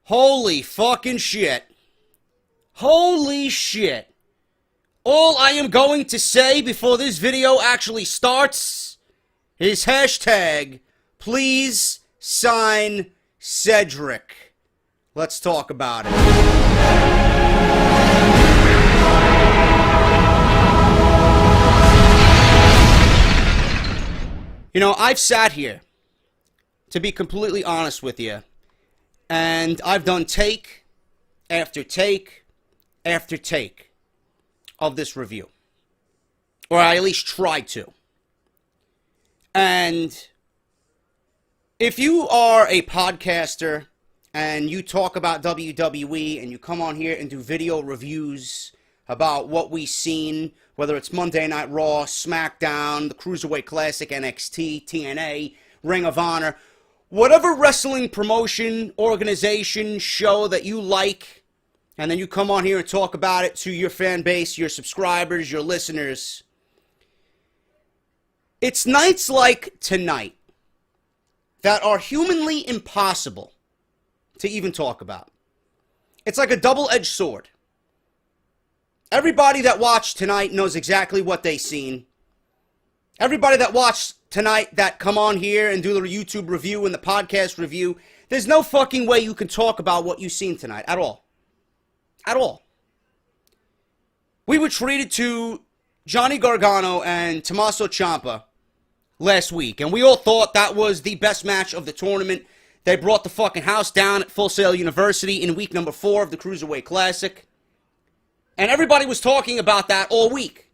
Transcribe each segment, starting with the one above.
Holy fucking shit. Holy shit. All I am going to say before this video actually starts is hashtag please sign Cedric. Let's talk about it. You know, I've sat here, to be completely honest with you, and I've done take after take after take of this review. Or I at least tried to. And if you are a podcaster and you talk about WWE and you come on here and do video reviews about what we've seen, whether it's Monday Night Raw, SmackDown, the Cruiserweight Classic, NXT, TNA, Ring of Honor, whatever wrestling promotion, organization, show that you like, and then you come on here and talk about it to your fan base, your subscribers, your listeners. It's nights like tonight that are humanly impossible to even talk about. It's like a double-edged sword. Everybody that watched tonight knows exactly what they seen. Everybody that watched tonight that come on here and do the YouTube review and the podcast review, there's no fucking way you can talk about what you've seen tonight at all. At all. We were treated to Johnny Gargano and Tommaso Ciampa last week, and we all thought that was the best match of the tournament. They brought the fucking house down at Full Sail University in week number 4 of the Cruiserweight Classic. And everybody was talking about that all week.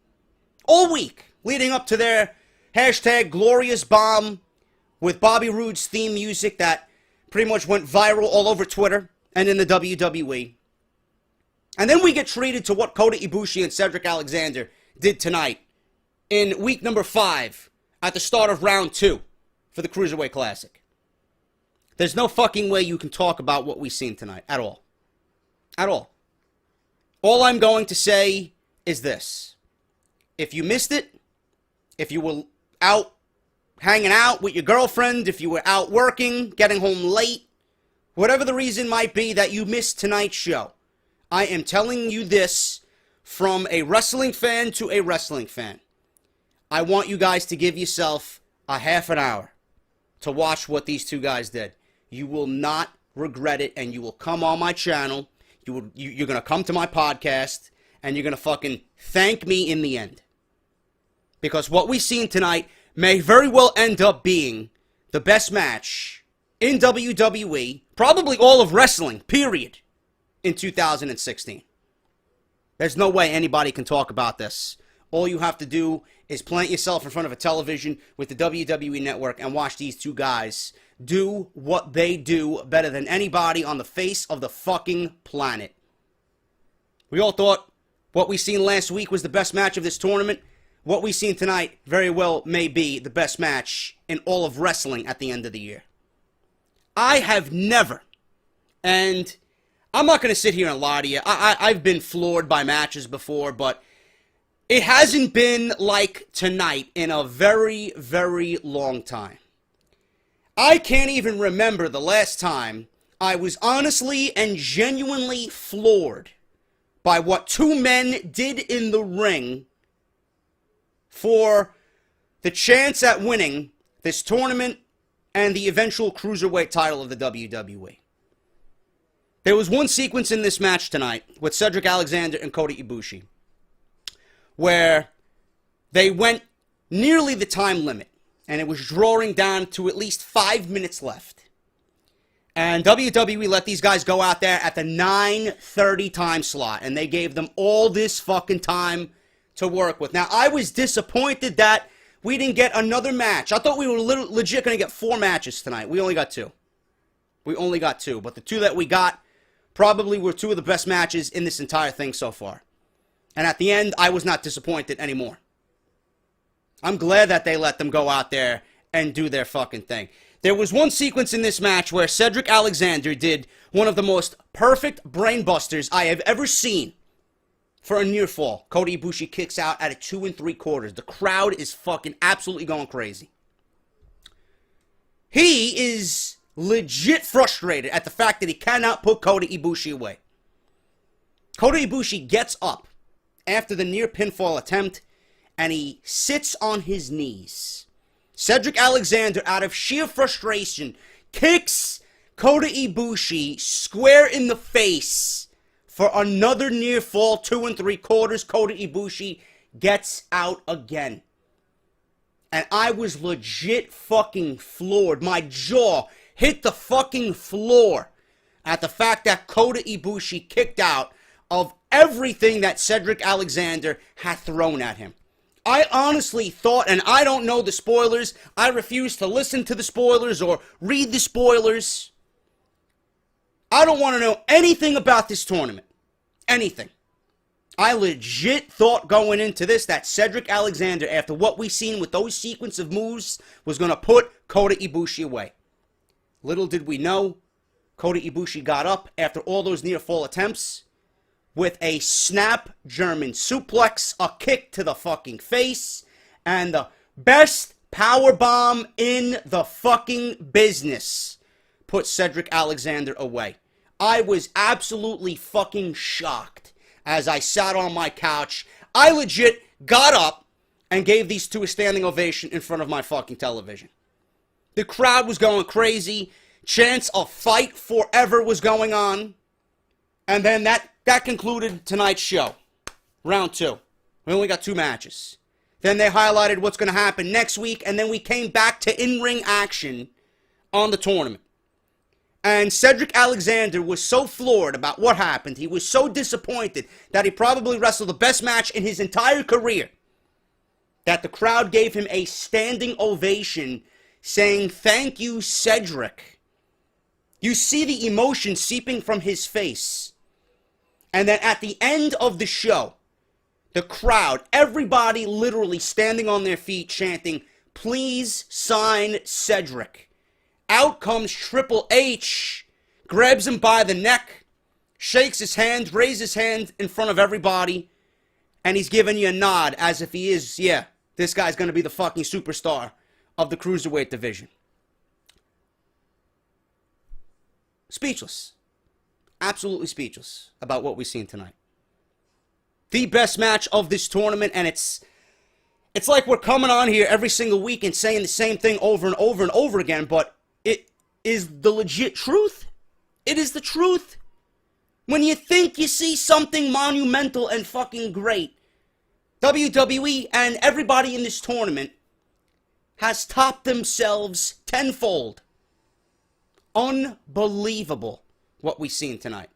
All week. Leading up to their hashtag Glorious Bomb with Bobby Roode's theme music that pretty much went viral all over Twitter and in the WWE. And then we get treated to what Kota Ibushi and Cedric Alexander did tonight in week number 5 at the start of round 2 for the Cruiserweight Classic. There's no fucking way you can talk about what we've seen tonight at all. At all. All I'm going to say is this. If you missed it, if you were out hanging out with your girlfriend, if you were out working, getting home late, whatever the reason might be that you missed tonight's show, I am telling you this from a wrestling fan to a wrestling fan. I want you guys to give yourself a half an hour to watch what these two guys did. You will not regret it, and you will come on my channel. You're going to come to my podcast, and you're going to fucking thank me in the end. Because what we've seen tonight may very well end up being the best match in WWE, probably all of wrestling, period, in 2016. There's no way anybody can talk about this. All you have to do is plant yourself in front of a television with the WWE Network and watch these two guys do what they do better than anybody on the face of the fucking planet. We all thought what we seen last week was the best match of this tournament. What we seen tonight very well may be the best match in all of wrestling at the end of the year. I have never, and I'm not going to sit here and lie to you. I've been floored by matches before, but it hasn't been like tonight in a very, very long time. I can't even remember the last time I was honestly and genuinely floored by what two men did in the ring for the chance at winning this tournament and the eventual Cruiserweight title of the WWE. There was one sequence in this match tonight with Cedric Alexander and Kota Ibushi where they went nearly the time limit, and it was drawing down to at least 5 minutes left. And WWE let these guys go out there at the 9:30 time slot, and they gave them all this fucking time to work with. Now, I was disappointed that we didn't get another match. I thought we were legit going to get 4 matches tonight. We only got 2. We only got 2, but the 2 that we got probably were 2 of the best matches in this entire thing so far. And at the end, I was not disappointed anymore. I'm glad that they let them go out there and do their fucking thing. There was one sequence in this match where Cedric Alexander did one of the most perfect brainbusters I have ever seen for a near fall. Kota Ibushi kicks out at a 2 3/4. The crowd is fucking absolutely going crazy. He is legit frustrated at the fact that he cannot put Kota Ibushi away. Kota Ibushi gets up after the near pinfall attempt, and he sits on his knees. Cedric Alexander, out of sheer frustration, kicks Kota Ibushi square in the face for another near fall, 2 3/4. Kota Ibushi gets out again. And I was legit fucking floored. My jaw hit the fucking floor at the fact that Kota Ibushi kicked out of everything that Cedric Alexander had thrown at him. I honestly thought, and I don't know the spoilers, I refuse to listen to the spoilers or read the spoilers. I don't want to know anything about this tournament. Anything. I legit thought going into this that Cedric Alexander, after what we seen with those sequence of moves, was going to put Kota Ibushi away. Little did we know, Kota Ibushi got up after all those near fall attempts with a snap German suplex, a kick to the fucking face, and the best power bomb in the fucking business put Cedric Alexander away. I was absolutely fucking shocked as I sat on my couch. I legit got up and gave these two a standing ovation in front of my fucking television. The crowd was going crazy. Chants of fight forever was going on. And then that concluded tonight's show. Round 2. We only got 2 matches. Then they highlighted what's going to happen next week, and then we came back to in-ring action on the tournament. And Cedric Alexander was so floored about what happened. He was so disappointed that he probably wrestled the best match in his entire career, that the crowd gave him a standing ovation saying, "Thank you, Cedric." You see the emotion seeping from his face. And then at the end of the show, the crowd, everybody literally standing on their feet chanting, "Please sign Cedric." Out comes Triple H, grabs him by the neck, shakes his hand, raises his hand in front of everybody, and he's giving you a nod as if he is, yeah, this guy's going to be the fucking superstar of the Cruiserweight division. Speechless. Absolutely speechless about what we've seen tonight. The best match of this tournament, and it's like we're coming on here every single week and saying the same thing over and over and over again, but it is the legit truth. It is the truth. When you think you see something monumental and fucking great, WWE and everybody in this tournament has topped themselves tenfold. Unbelievable what we've seen tonight.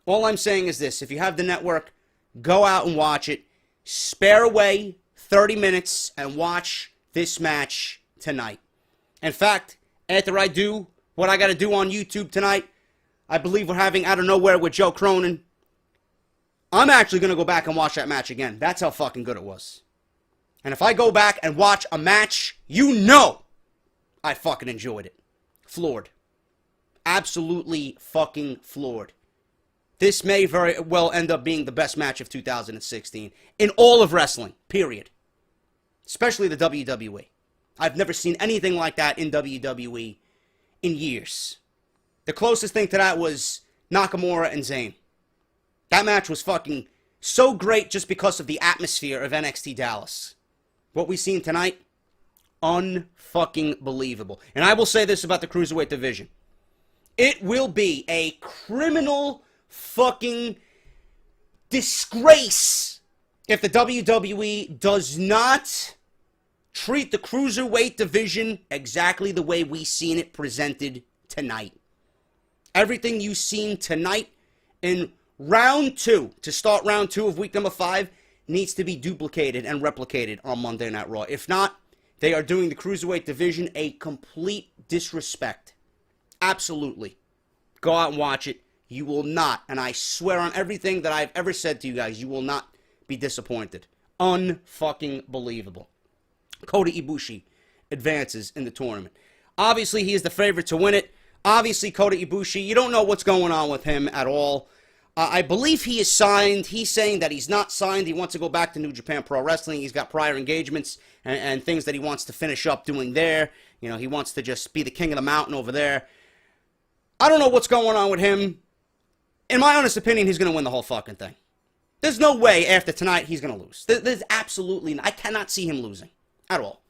All I'm saying is this: if you have the network, go out and watch it. Spare away 30 minutes and watch this match tonight. In fact, after I do what I got to do on YouTube tonight, I believe we're having Out of Nowhere with Joe Cronin. I'm actually going to go back and watch that match again. That's how fucking good it was. And if I go back and watch a match, you know I fucking enjoyed it. Floored. Absolutely fucking floored. This may very well end up being the best match of 2016 in all of wrestling, period. Especially the WWE. I've never seen anything like that in WWE in years. The closest thing to that was Nakamura and Zayn. That match was fucking so great just because of the atmosphere of NXT Dallas. What we've seen tonight, unfucking believable. And I will say this about the Cruiserweight division. It will be a criminal fucking disgrace if the WWE does not treat the Cruiserweight division exactly the way we seen it presented tonight. Everything you've seen tonight in round 2, to start round 2 of week number 5, needs to be duplicated and replicated on Monday Night Raw. If not, they are doing the Cruiserweight division a complete disrespect. Absolutely. Go out and watch it. You will not, and I swear on everything that I've ever said to you guys, you will not be disappointed. Unfucking believable. Kota Ibushi advances in the tournament. Obviously, he is the favorite to win it. Obviously, Kota Ibushi, you don't know what's going on with him at all. I believe he is signed. He's saying that he's not signed. He wants to go back to New Japan Pro Wrestling. He's got prior engagements and things that he wants to finish up doing there. You know, he wants to just be the king of the mountain over there. I don't know what's going on with him. In my honest opinion, he's going to win the whole fucking thing. There's no way after tonight he's going to lose. There's absolutely... I cannot see him losing. At all.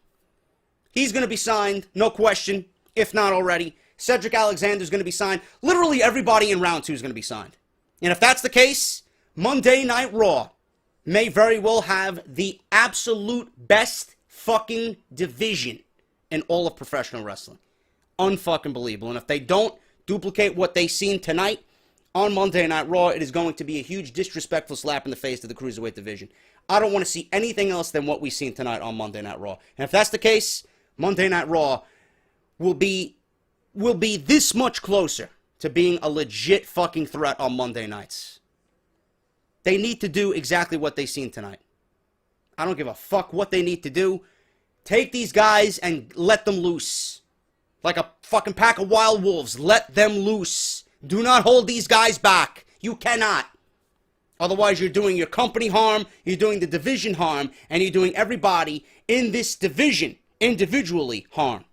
He's going to be signed, no question, if not already. Cedric Alexander's going to be signed. Literally everybody in round 2 is going to be signed. And if that's the case, Monday Night Raw may very well have the absolute best fucking division in all of professional wrestling. Unfucking believable. And if they don't duplicate what they seen tonight on Monday Night Raw, it is going to be a huge disrespectful slap in the face to the Cruiserweight division. I don't want to see anything else than what we've seen tonight on Monday Night Raw. And if that's the case, Monday Night Raw will be this much closer to being a legit fucking threat on Monday nights. They need to do exactly what they've seen tonight. I don't give a fuck what they need to do. Take these guys and let them loose. Like a fucking pack of wild wolves. Let them loose. Do not hold these guys back. You cannot. Otherwise, you're doing your company harm, you're doing the division harm, and you're doing everybody in this division individually harm.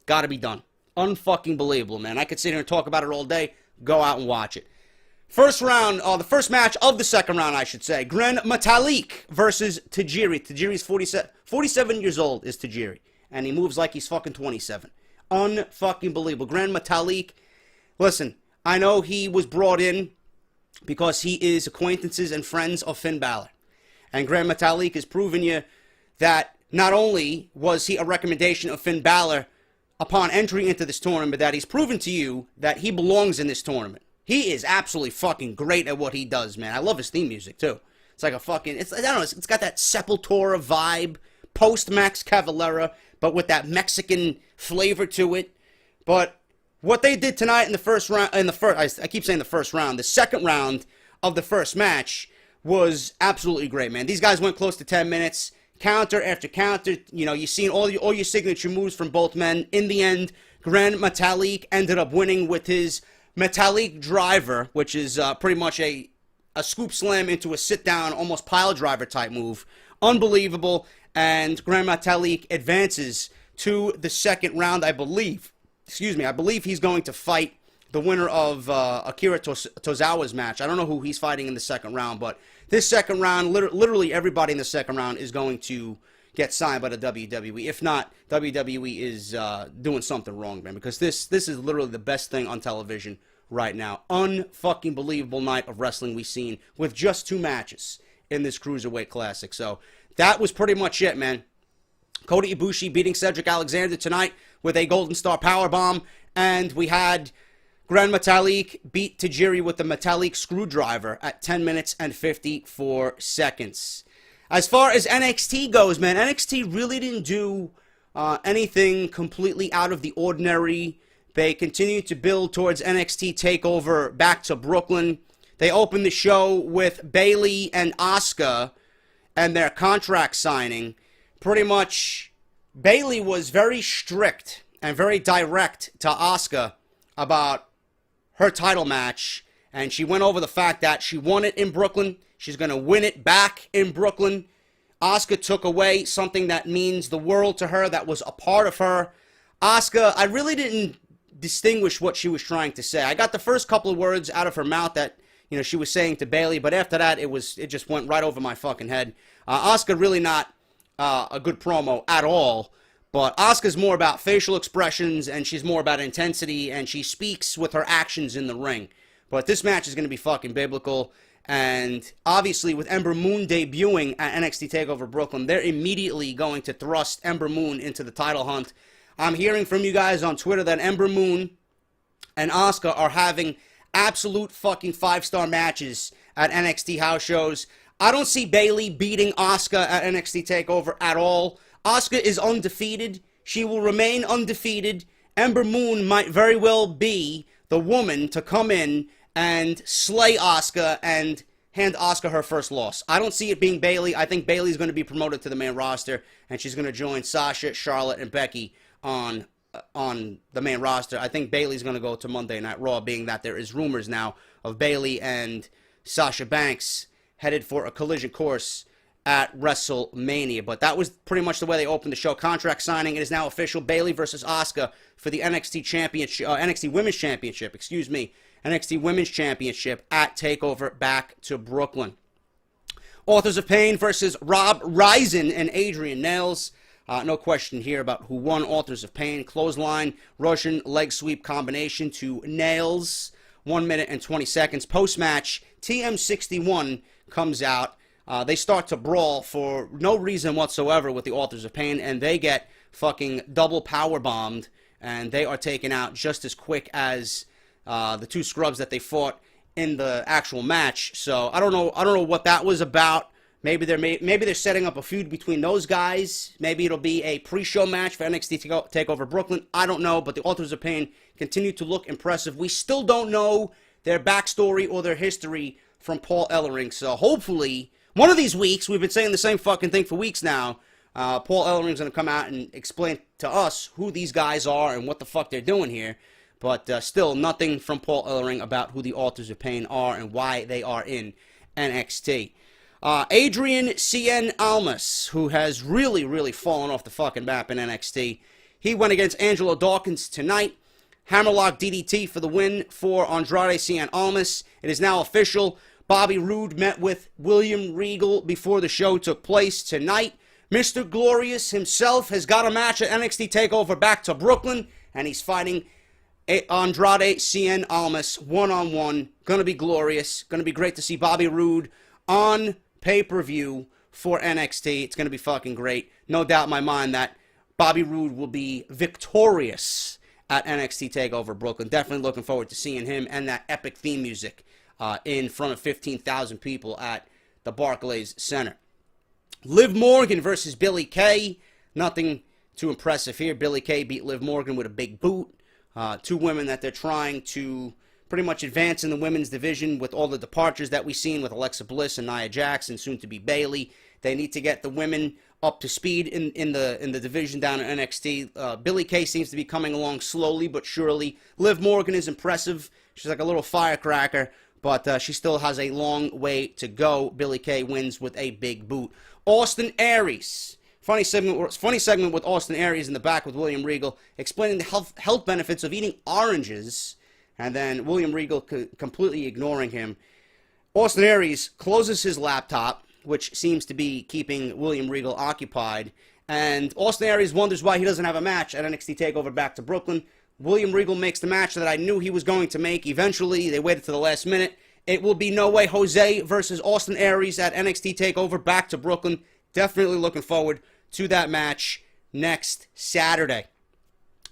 Gotta be done. Unfucking believable, man. I could sit here and talk about it all day. Go out and watch it. First round, the first match of the second round, I should say. Gran Metalik versus Tajiri. Tajiri's 47 years old is Tajiri. And he moves like he's fucking 27. Unfucking believable. Gran Metalik, listen, I know he was brought in because he is acquaintances and friends of Finn Balor. And Gran Metalik has proven you that not only was he a recommendation of Finn Balor upon entering into this tournament, but that he's proven to you that he belongs in this tournament. He is absolutely fucking great at what he does, man. I love his theme music, too. It's like a fucking, I don't know, it's got that Sepultura vibe, post-Max Cavalera, but with that Mexican flavor to it. But what they did tonight in the first round, I keep saying the first round, the second round of the first match was absolutely great, man. These guys went close to 10 minutes, counter after counter. You know, you've seen all your signature moves from both men. In the end, Gran Metalik ended up winning with his Metalik driver, which is pretty much a scoop slam into a sit-down, almost pile driver type move. Unbelievable. And Gran Metalik advances to the second round, I believe. I believe he's going to fight the winner of Akira Tozawa's match. I don't know who he's fighting in the second round, but this second round, literally everybody in the second round is going to get signed by the WWE. If not, WWE is doing something wrong, man, because this is literally the best thing on television right now. Unfucking believable night of wrestling we've seen with just 2 matches in this Cruiserweight Classic. So that was pretty much it, man. Kota Ibushi beating Cedric Alexander tonight with a Golden Star Powerbomb, and we had Gran Metalik beat Tajiri with the Metalik Screwdriver at 10 minutes and 54 seconds. As far as NXT goes, man, NXT really didn't do anything completely out of the ordinary. They continue to build towards NXT TakeOver back to Brooklyn. They opened the show with Bayley and Asuka and their contract signing. Pretty much, Bayley was very strict and very direct to Asuka about her title match, and she went over the fact that she won it in Brooklyn. She's going to win it back in Brooklyn. Asuka took away something that means the world to her, that was a part of her. Asuka, I really didn't distinguish what she was trying to say. I got the first couple of words out of her mouth that, you know, she was saying to Bayley, but after that, it just went right over my fucking head. Asuka really not a good promo at all, but Asuka's more about facial expressions, and she's more about intensity, and she speaks with her actions in the ring. But this match is going to be fucking biblical, and obviously with Ember Moon debuting at NXT TakeOver Brooklyn, they're immediately going to thrust Ember Moon into the title hunt. I'm hearing from you guys on Twitter that Ember Moon and Asuka are having absolute fucking 5-star matches at NXT house shows. I don't see Bayley beating Asuka at NXT TakeOver at all. Asuka is undefeated. She will remain undefeated. Ember Moon might very well be the woman to come in and slay Asuka and hand Asuka her first loss. I don't see it being Bayley. I think Bayley's going to be promoted to the main roster, and she's going to join Sasha, Charlotte, and Becky on the main roster. I think Bayley's going to go to Monday Night Raw, being that there is rumors now of Bayley and Sasha Banks headed for a collision course at WrestleMania. But that was pretty much the way they opened the show. Contract signing. It is now official. Bayley versus Asuka for the NXT Championship, NXT Women's Championship, NXT Women's Championship at TakeOver back to Brooklyn. Authors of Pain versus Rob Risen and Adrian Nails. No question here about who won. Authors of Pain. Clothesline, Russian leg sweep combination to Nails. 1 minute and 20 seconds. Post-match, TM61 comes out. They start to brawl for no reason whatsoever with the Authors of Pain, and they get fucking double power bombed, and they are taken out just as quick as the two scrubs that they fought in the actual match. So I don't know what that was about. Maybe they're setting up a feud between those guys. Maybe it'll be a pre-show match for NXT TakeOver Brooklyn. I don't know, but the Authors of Pain continue to look impressive. We still don't know their backstory or their history from Paul Ellering. So hopefully, one of these weeks, we've been saying the same fucking thing for weeks now, Paul Ellering's going to come out and explain to us who these guys are and what the fuck they're doing here. But still, nothing from Paul Ellering about who the Authors of Pain are and why they are in NXT. Adrian Cien Almas, who has really fallen off the fucking map in NXT. He went against Angelo Dawkins tonight. Hammerlock DDT for the win for Andrade Cien Almas. It is now official. Bobby Roode met with William Regal before the show took place tonight. Mr. Glorious himself has got a match at NXT TakeOver back to Brooklyn, and he's fighting Andrade Cien Almas one-on-one. Gonna be glorious. Gonna be great to see Bobby Roode on pay-per-view for NXT. It's gonna be fucking great. No doubt in my mind that Bobby Roode will be victorious at NXT TakeOver Brooklyn. Definitely looking forward to seeing him and that epic theme music in front of 15,000 people at the Barclays Center. Liv Morgan versus Billie Kay. Nothing too impressive here. Billie Kay beat Liv Morgan with a big boot. Two women that they're trying to pretty much advance in the women's division with all the departures that we've seen with Alexa Bliss and Nia Jax and soon to be Bayley. They need to get the women up to speed in the division down at NXT. Billie Kay seems to be coming along slowly but surely. Liv Morgan is impressive. She's like a little firecracker, but she still has a long way to go. Billie Kay wins with a big boot. Austin Aries. Funny segment with Austin Aries in the back with William Regal, explaining the health benefits of eating oranges, and then William Regal completely ignoring him. Austin Aries closes his laptop, which seems to be keeping William Regal occupied, and Austin Aries wonders why he doesn't have a match at NXT TakeOver back to Brooklyn. William Regal makes the match that I knew he was going to make. Eventually, they waited to the last minute. It will be No Way Jose versus Austin Aries at NXT TakeOver back to Brooklyn. Definitely looking forward to that match next Saturday.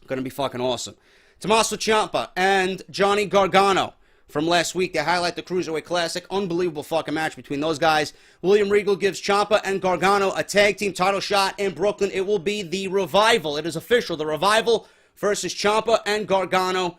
Gonna be fucking awesome. Tommaso Ciampa and Johnny Gargano from last week. They highlight the Cruiserweight Classic. Unbelievable fucking match between those guys. William Regal gives Ciampa and Gargano a tag team title shot in Brooklyn. It will be the Revival. It is official. The Revival versus Ciampa and Gargano.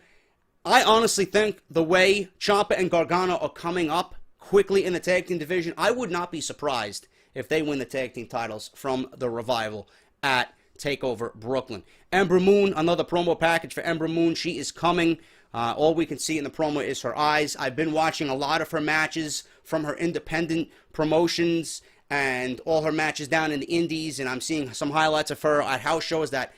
I honestly think the way Ciampa and Gargano are coming up quickly in the tag team division, I would not be surprised if they win the tag team titles from the Revival at TakeOver Brooklyn. Ember Moon, another promo package for Ember Moon. She is coming. All we can see in the promo is her eyes. I've been watching a lot of her matches from her independent promotions and all her matches down in the indies, and I'm seeing some highlights of her at house shows that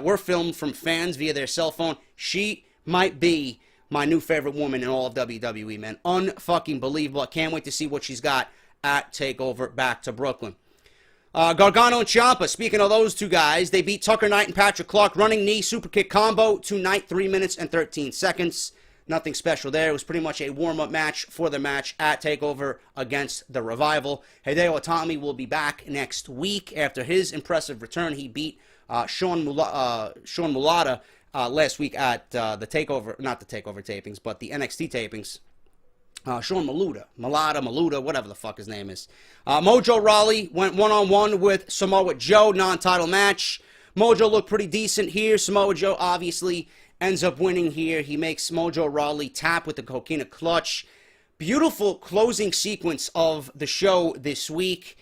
were filmed from fans via their cell phone. She might be my new favorite woman in all of WWE, man. Unfucking believable. I can't wait to see what she's got at TakeOver back to Brooklyn. Gargano and Ciampa, speaking of those two guys, they beat Tucker Knight and Patrick Clark. Running knee, super kick combo tonight, 3 minutes and 13 seconds. Nothing special there. It was pretty much a warm-up match for the match at TakeOver against the Revival. Hideo Itami will be back next week after his impressive return. He beat Sean Mulata last week at the TakeOver, not the TakeOver tapings, but the NXT tapings. Sean Maluda, whatever the fuck his name is. Mojo Rawley went one-on-one with Samoa Joe, non-title match. Mojo looked pretty decent here. Samoa Joe obviously ends up winning here. He makes Mojo Rawley tap with the Coquina Clutch. Beautiful closing sequence of the show this week.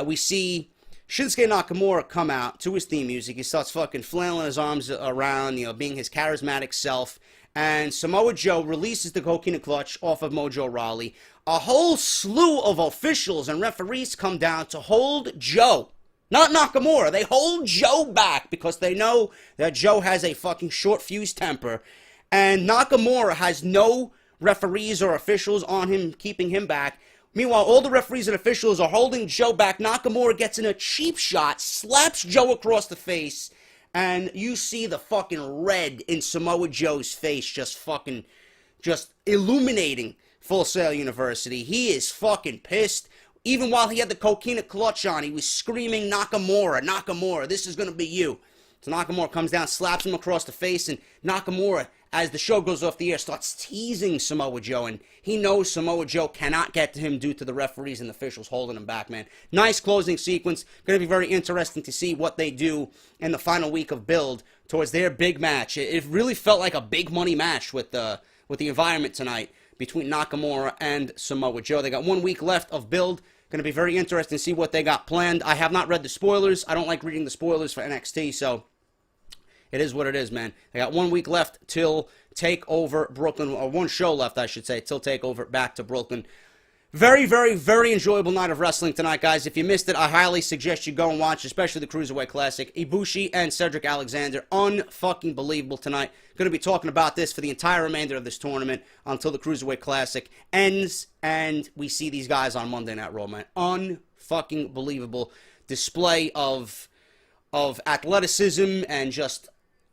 We see Shinsuke Nakamura come out to his theme music. He starts fucking flailing his arms around, being his charismatic self. and Samoa Joe releases the coquina clutch off of Mojo Rawley. A whole slew of officials and referees come down to hold Joe. Not Nakamura. They hold Joe back because they know that Joe has a fucking short fuse temper. And Nakamura has no referees or officials on him, keeping him back. Meanwhile, all the referees and officials are holding Joe back. Nakamura gets in a cheap shot, slaps Joe across the face, and you see the fucking red in Samoa Joe's face just illuminating Full Sail University. He is fucking pissed. Even while he had the coquina clutch on, he was screaming, Nakamura, Nakamura, this is going to be you. So Nakamura comes down, slaps him across the face, and Nakamura, as the show goes off the air, starts teasing Samoa Joe, and he knows Samoa Joe cannot get to him due to the referees and the officials holding him back, man. Nice closing sequence. Going to be very interesting to see what they do in the final week of build towards their big match. It really felt like a big money match with the environment tonight between Nakamura and Samoa Joe. They got 1 week left of build. Going to be very interesting to see what they got planned. I have not read the spoilers. I don't like reading the spoilers for NXT, so it is what it is, man. They got 1 week left till TakeOver Brooklyn, or one show left, I should say, till TakeOver back to Brooklyn. Very, very, very enjoyable night of wrestling tonight, guys. If you missed it, I highly suggest you go and watch, especially the Cruiserweight Classic. Ibushi and Cedric Alexander, unfucking believable tonight. Going to be talking about this for the entire remainder of this tournament until the Cruiserweight Classic ends, and we see these guys on Monday Night Raw, man. Unfucking believable display of athleticism and just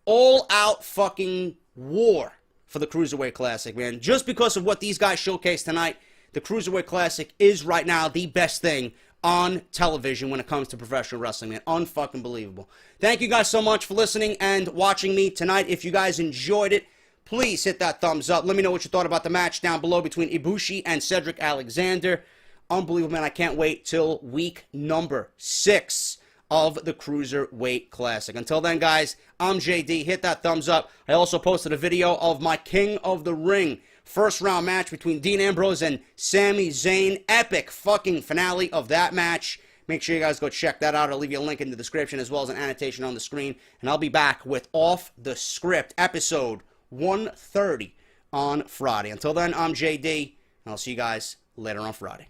all-out fucking war for the Cruiserweight Classic, man. Just because of what these guys showcased tonight, the Cruiserweight Classic is right now the best thing on television when it comes to professional wrestling, man. Unfucking believable. Thank you guys so much for listening and watching me tonight. If you guys enjoyed it, please hit that thumbs up. Let me know what you thought about the match down below between Ibushi and Cedric Alexander. Unbelievable, man. I can't wait till week number 6 of the Cruiserweight Classic. Until then, guys, I'm JD. Hit that thumbs up. I also posted a video of my King of the Ring first round match between Dean Ambrose and Sami Zayn. Epic fucking finale of that match. Make sure you guys go check that out. I'll leave you a link in the description as well as an annotation on the screen. And I'll be back with Off the Script episode 130 on Friday. Until then, I'm JD, and I'll see you guys later on Friday.